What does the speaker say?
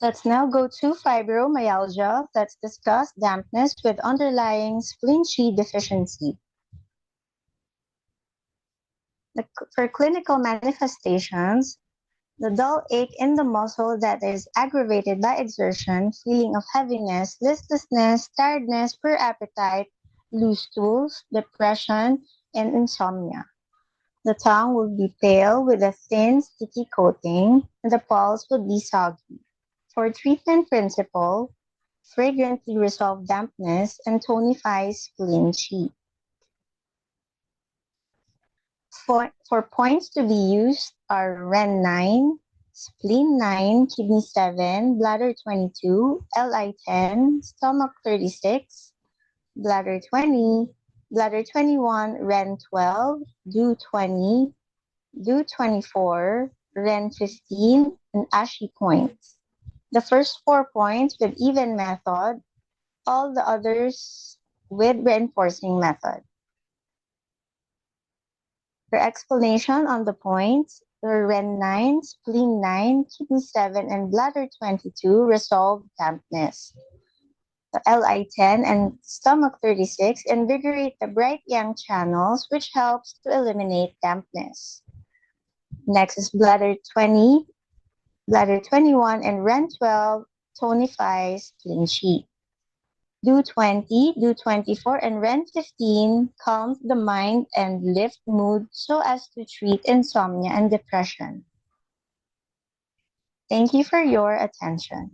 Let's now go to fibromyalgia. Let's discuss dampness with underlying spleen Qi deficiency. For clinical manifestations, the dull ache in the muscle that is aggravated by exertion, feeling of heaviness, listlessness, tiredness, poor appetite, loose stools, depression, and insomnia. The tongue will be pale with a thin, sticky coating, and the pulse will be soggy. For treatment principle, fragrantly resolve dampness and tonify spleen Qi. For points to be used are REN 9, spleen 9, kidney 7, bladder 22, LI 10, stomach 36, bladder 20, bladder 21, REN 12, DO 20, DO 24, REN 15, and ASHI points. The first 4 points with even method, all the others with reinforcing method. For explanation on the points, the REN 9, spleen 9, kidney 7, and bladder 22 resolve dampness. The LI 10 and stomach 36 invigorate the bright yang channels, which helps to eliminate dampness. Next is bladder 20, bladder 21, and REN 12 tonifies spleen Qi. DO 20, DO 24, and REN 15 calms the mind and lift mood so as to treat insomnia and depression. Thank you for your attention.